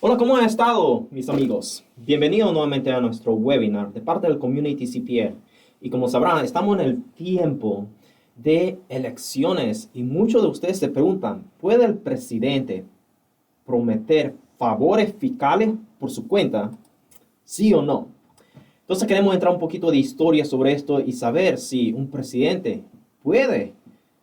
Hola, ¿cómo han estado, mis amigos? Bienvenidos nuevamente a nuestro webinar de parte del Community CPA. Y como sabrán, estamos en el tiempo de elecciones y muchos de ustedes se preguntan, ¿puede el presidente prometer favores fiscales por su cuenta? ¿Sí o no? Entonces queremos entrar un poquito de historia sobre esto y saber si un presidente puede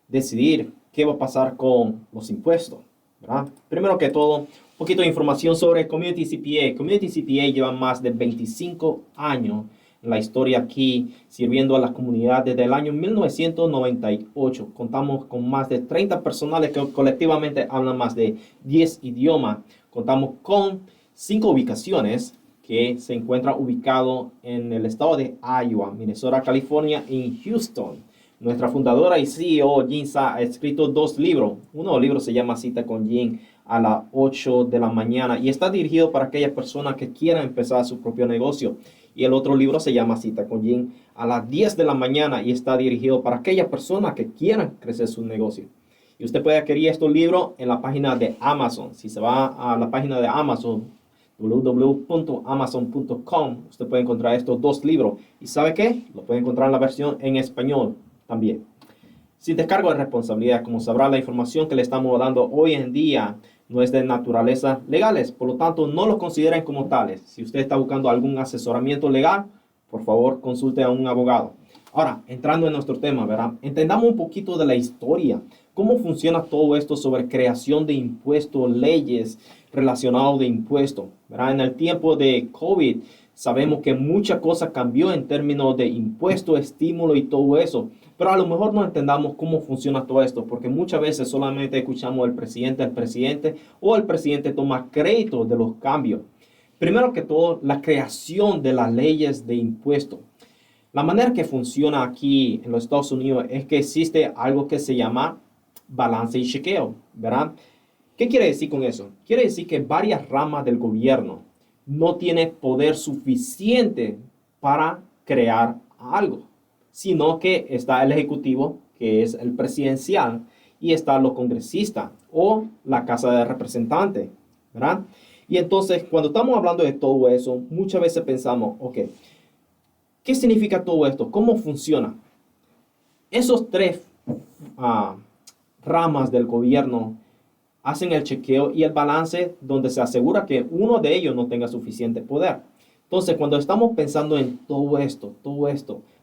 decidir qué va a pasar con los impuestos, ¿verdad? Primero que todo, un poquito de información sobre Community CPA. Community CPA lleva más de 25 años en la historia aquí, sirviendo a la comunidad desde el año 1998. Contamos con más de 30 personales que colectivamente hablan más de 10 idiomas. Contamos con 5 ubicaciones que se encuentra ubicado en el estado de Iowa, Minnesota, California y Houston. Nuestra fundadora y CEO, Jean Sa, ha escrito 2 libros. Uno de los libros se llama Cita con Jean a las 8 de la mañana y está dirigido para aquellas personas que quieran empezar su propio negocio. Y el otro libro se llama Cita con Jean a las 10 de la mañana y está dirigido para aquellas personas que quieran crecer su negocio. Y usted puede adquirir estos libros en la página de Amazon. Si se va a la página de Amazon, www.amazon.com, usted puede encontrar estos 2 libros. ¿Y sabe qué? Lo puede encontrar en la versión en español también. Sin descargo de responsabilidad, como sabrá, la información que le estamos dando hoy en día no es de naturaleza legales, por lo tanto no lo consideren como tales. Si usted está buscando algún asesoramiento legal, por favor consulte a un abogado. Ahora, entrando en nuestro tema, ¿verdad? Entendamos un poquito de la historia, cómo funciona todo esto sobre creación de impuestos, leyes relacionadas de impuestos, ¿verdad? En el tiempo de COVID, sabemos que mucha cosa cambió en términos de impuestos, estímulo y todo eso. Pero a lo mejor no entendamos cómo funciona todo esto, porque muchas veces solamente escuchamos el presidente, o el presidente toma crédito de los cambios. Primero que todo, la creación de las leyes de impuestos. La manera que funciona aquí en los Estados Unidos es que existe algo que se llama balance y chequeo, ¿verdad? ¿Qué quiere decir con eso? Quiere decir que varias ramas del gobierno no tienen poder suficiente para crear algo, sino que está el ejecutivo, que es el presidencial, y está los congresistas o la Casa de Representantes, ¿verdad? Y entonces, cuando estamos hablando de todo eso, muchas veces pensamos, ok, ¿qué significa todo esto? ¿Cómo funciona? Esos 3 ramas del gobierno hacen el chequeo y el balance donde se asegura que uno de ellos no tenga suficiente poder. Entonces, cuando estamos pensando en todo esto,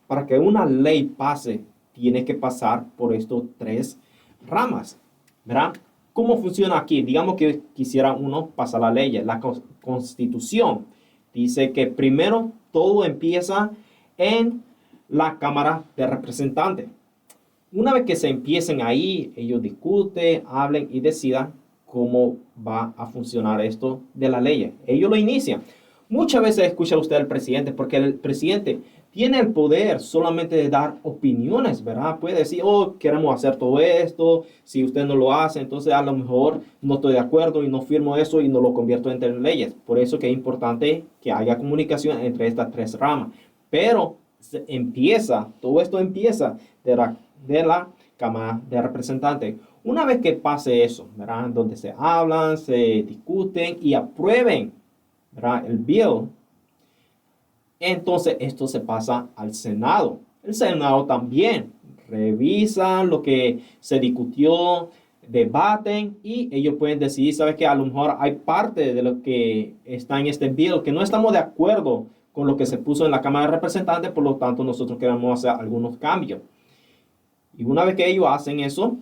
para que una ley pase, tiene que pasar por estos 3 ramas, ¿verdad? ¿Cómo funciona aquí? Digamos que quisiera uno pasar la ley. La Constitución dice que primero todo empieza en la Cámara de Representantes. Una vez que se empiecen ahí, ellos discuten, hablen y decidan cómo va a funcionar esto de la ley. Ellos lo inician. Muchas veces escucha usted al presidente, porque el presidente tiene el poder solamente de dar opiniones, ¿verdad? Puede decir, oh, queremos hacer todo esto, si usted no lo hace, entonces a lo mejor no estoy de acuerdo y no firmo eso y no lo convierto en leyes. Por eso que es importante que haya comunicación entre estas 3 ramas. Pero todo esto empieza de la Cámara de Representantes. Una vez que pase eso, ¿verdad? Donde se hablan, se discuten y aprueben, ¿verdad? El bill, entonces esto se pasa al Senado. El Senado también revisa lo que se discutió, debaten y ellos pueden decidir, ¿sabes qué? A lo mejor hay parte de lo que está en este bill que no estamos de acuerdo con lo que se puso en la Cámara de Representantes, por lo tanto nosotros queremos hacer algunos cambios. Y una vez que ellos hacen eso,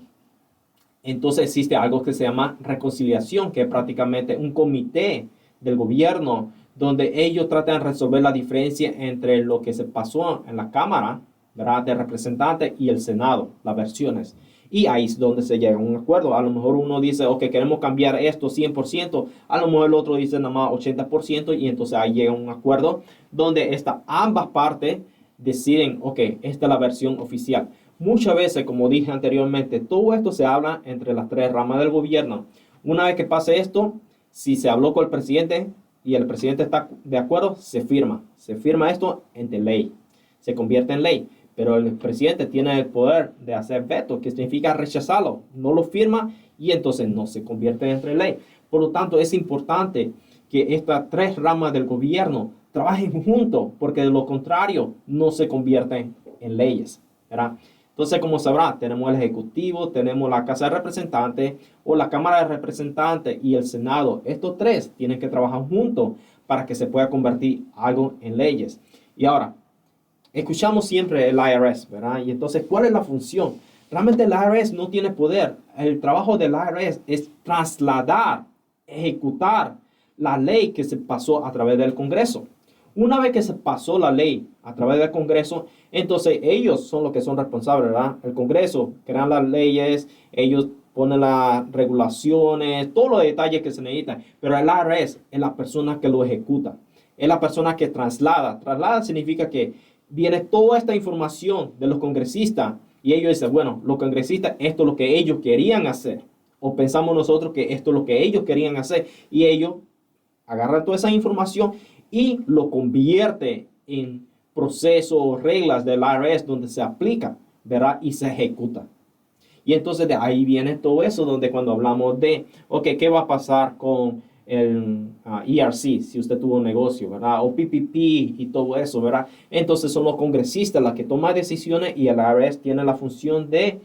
entonces existe algo que se llama reconciliación, que es prácticamente un comité del gobierno donde ellos tratan de resolver la diferencia entre lo que se pasó en la Cámara, ¿verdad?, de Representantes y el Senado, las versiones. Y ahí es donde se llega a un acuerdo. A lo mejor uno dice, ok, queremos cambiar esto 100%, a lo mejor el otro dice nada más 80%, y entonces ahí llega un acuerdo donde ambas partes deciden, ok, esta es la versión oficial. Muchas veces, como dije anteriormente, todo esto se habla entre las 3 ramas del gobierno. Una vez que pase esto, si se habló con el presidente y el presidente está de acuerdo, se firma. Se firma esto entre ley. Se convierte en ley. Pero el presidente tiene el poder de hacer veto, que significa rechazarlo. No lo firma y entonces no se convierte entre ley. Por lo tanto, es importante que estas tres ramas del gobierno trabajen juntos, porque de lo contrario no se convierten en leyes, ¿verdad? Entonces, como sabrá, tenemos el Ejecutivo, tenemos la Casa de Representantes o la Cámara de Representantes y el Senado. Estos tres tienen que trabajar juntos para que se pueda convertir algo en leyes. Y ahora, escuchamos siempre el IRS, ¿verdad? Y entonces, ¿cuál es la función? Realmente el IRS no tiene poder. El trabajo del IRS es trasladar, ejecutar la ley que se pasó a través del Congreso. Una vez que se pasó la ley a través del Congreso, entonces ellos son los que son responsables, ¿verdad? El Congreso crean las leyes, ellos ponen las regulaciones, todos los detalles que se necesitan, pero el IRS es la persona que lo ejecuta, es la persona que traslada. Traslada significa que viene toda esta información de los congresistas y ellos dicen, bueno, los congresistas, esto es lo que ellos querían hacer, o pensamos nosotros que esto es lo que ellos querían hacer, y ellos agarran toda esa información y lo convierte en procesos o reglas del IRS donde se aplica, ¿verdad? Y se ejecuta. Y entonces de ahí viene todo eso, donde cuando hablamos de, ok, ¿qué va a pasar con el ERC si usted tuvo un negocio, ¿verdad? O PPP y todo eso, ¿verdad? Entonces son los congresistas los que toman decisiones y el IRS tiene la función de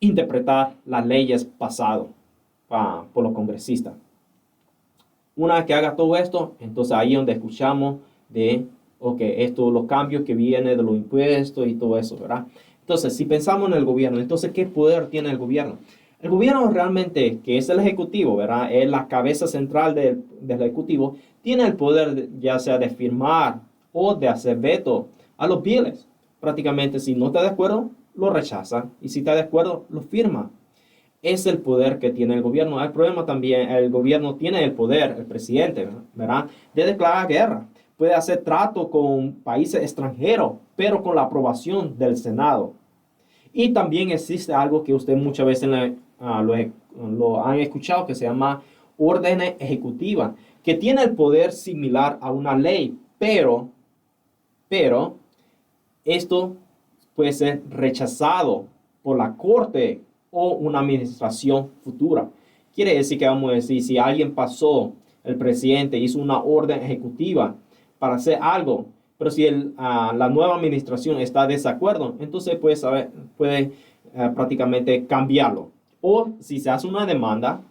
interpretar las leyes pasadas por los congresistas. Una vez que haga todo esto, entonces ahí es donde escuchamos de, ok, esto, los cambios que vienen de los impuestos y todo eso, ¿verdad? Entonces, si pensamos en el gobierno, entonces, ¿qué poder tiene el gobierno? El gobierno realmente, que es el ejecutivo, ¿verdad? Es la cabeza central del ejecutivo, tiene el poder ya sea de firmar o de hacer veto a los billes. Prácticamente, si no está de acuerdo, lo rechaza. Y si está de acuerdo, lo firma. Es el poder que tiene el gobierno. El problema también, el gobierno tiene el poder, el presidente, ¿verdad? De declarar guerra. Puede hacer trato con países extranjeros, pero con la aprobación del Senado. Y también existe algo que usted muchas veces lo han escuchado, que se llama órdenes ejecutivas, que tiene el poder similar a una ley, pero esto puede ser rechazado por la corte o una administración futura. Quiere decir que vamos a decir, si alguien pasó, el presidente hizo una orden ejecutiva para hacer algo, pero si la nueva administración está de desacuerdo, entonces puede prácticamente cambiarlo. O si se hace una demanda,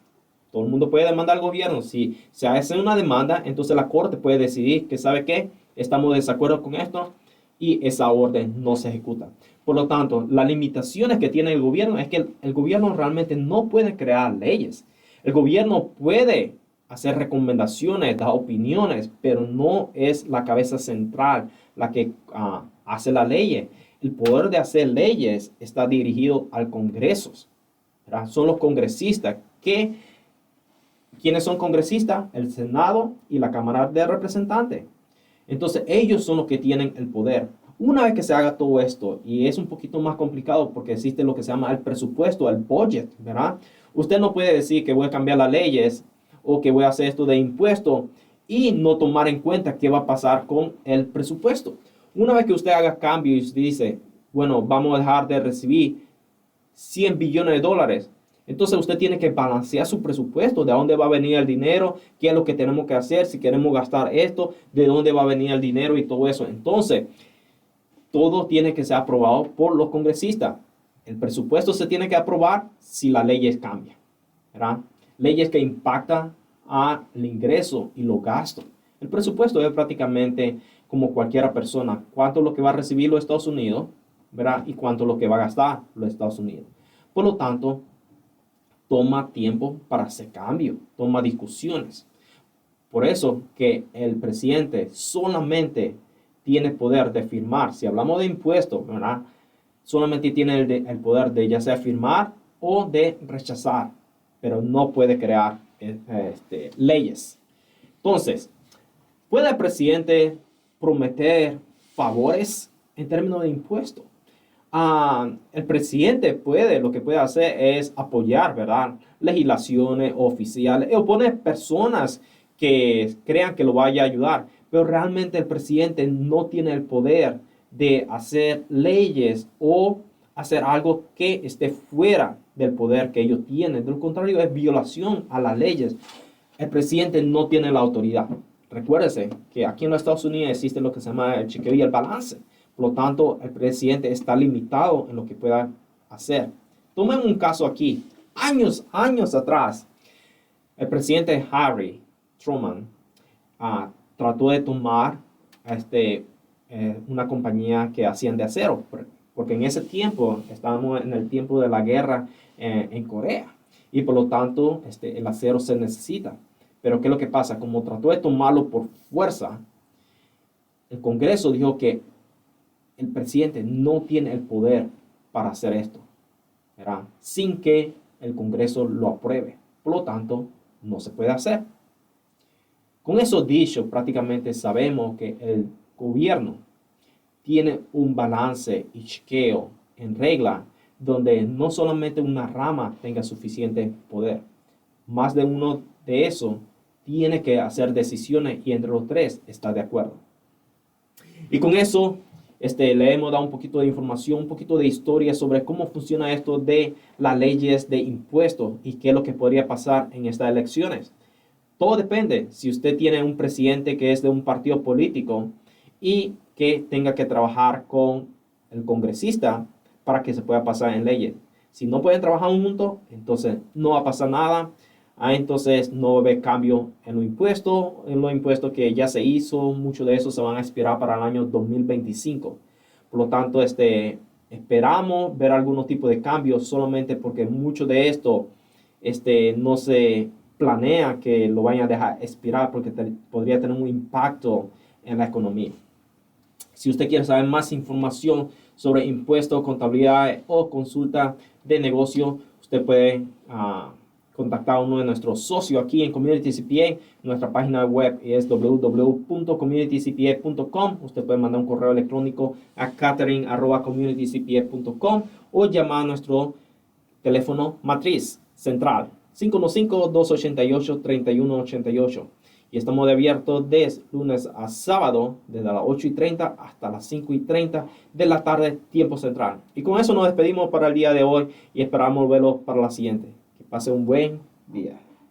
todo el mundo puede demandar al gobierno. Si se hace una demanda, entonces la corte puede decidir que, ¿sabe qué? Estamos de desacuerdo con esto y esa orden no se ejecuta. Por lo tanto, las limitaciones que tiene el gobierno es que el gobierno realmente no puede crear leyes. El gobierno puede hacer recomendaciones, dar opiniones, pero no es la cabeza central la que hace las leyes. El poder de hacer leyes está dirigido al Congreso, ¿verdad? Son los congresistas ¿quiénes son congresistas? El Senado y la Cámara de Representantes. Entonces, ellos son los que tienen el poder. Una vez que se haga todo esto, y es un poquito más complicado porque existe lo que se llama el presupuesto, el budget, ¿verdad? Usted no puede decir que voy a cambiar las leyes o que voy a hacer esto de impuesto y no tomar en cuenta qué va a pasar con el presupuesto. Una vez que usted haga cambios y dice, bueno, vamos a dejar de recibir 100 billones de dólares, entonces usted tiene que balancear su presupuesto, de dónde va a venir el dinero, qué es lo que tenemos que hacer, si queremos gastar esto, de dónde va a venir el dinero y todo eso. Entonces, todo tiene que ser aprobado por los congresistas. El presupuesto se tiene que aprobar si las leyes cambian, ¿verdad? Leyes que impactan al ingreso y los gastos. El presupuesto es prácticamente como cualquier persona, cuánto es lo que va a recibir los Estados Unidos, ¿verdad? Y cuánto es lo que va a gastar los Estados Unidos. Por lo tanto, toma tiempo para hacer cambios, toma discusiones. Por eso que el presidente solamente tiene poder de firmar. Si hablamos de impuestos, ¿verdad? Solamente tiene el poder de ya sea firmar o de rechazar, pero no puede crear leyes. Entonces, ¿puede el presidente prometer favores en términos de impuestos? El presidente lo que puede hacer es apoyar, ¿verdad? Legislaciones oficiales o poner personas que crean que lo vaya a ayudar, pero realmente el presidente no tiene el poder de hacer leyes o hacer algo que esté fuera del poder que ellos tienen. De lo contrario, es violación a las leyes. el presidente no tiene la autoridad. Recuérdese que aquí en los Estados Unidos existe lo que se llama el chequeo y el balance. Por lo tanto, el presidente está limitado en lo que pueda hacer. Tomen un caso aquí. Años atrás, el presidente Harry Truman trató de tomar una compañía que hacían de acero, porque en ese tiempo estábamos en el tiempo de la guerra en Corea y por lo tanto el acero se necesita. Pero ¿qué es lo que pasa? Como trató de tomarlo por fuerza, el Congreso dijo que el presidente no tiene el poder para hacer esto, ¿verdad? Sin que el Congreso lo apruebe. Por lo tanto, no se puede hacer. Con eso dicho, prácticamente sabemos que el gobierno tiene un balance y chequeo en regla donde no solamente una rama tenga suficiente poder. Más de uno de eso tiene que hacer decisiones y entre los tres está de acuerdo. Y con eso le hemos dado un poquito de información, un poquito de historia sobre cómo funciona esto de las leyes de impuestos y qué es lo que podría pasar en estas elecciones. Todo depende si usted tiene un presidente que es de un partido político y que tenga que trabajar con el congresista para que se pueda pasar en leyes. Si no pueden trabajar juntos, entonces no va a pasar nada. Entonces no va a haber cambio en los impuestos que ya se hizo. Muchos de esos se van a expirar para el año 2025. Por lo tanto, esperamos ver algún tipo de cambio solamente porque mucho de esto no se planea que lo vayan a dejar expirar porque podría tener un impacto en la economía. Si usted quiere saber más información sobre impuestos, contabilidad o consulta de negocio, usted puede contactar a uno de nuestros socios aquí en Community CPA. Nuestra página web es www.communitycpa.com. Usted puede mandar un correo electrónico a catherine@communitycpa.com o llamar a nuestro teléfono matriz central 515-288-3188. Y estamos abiertos de lunes a sábado, desde las 8:30 hasta las 5:30 de la tarde, tiempo central. Y con eso nos despedimos para el día de hoy y esperamos verlos para la siguiente. Que pase un buen día.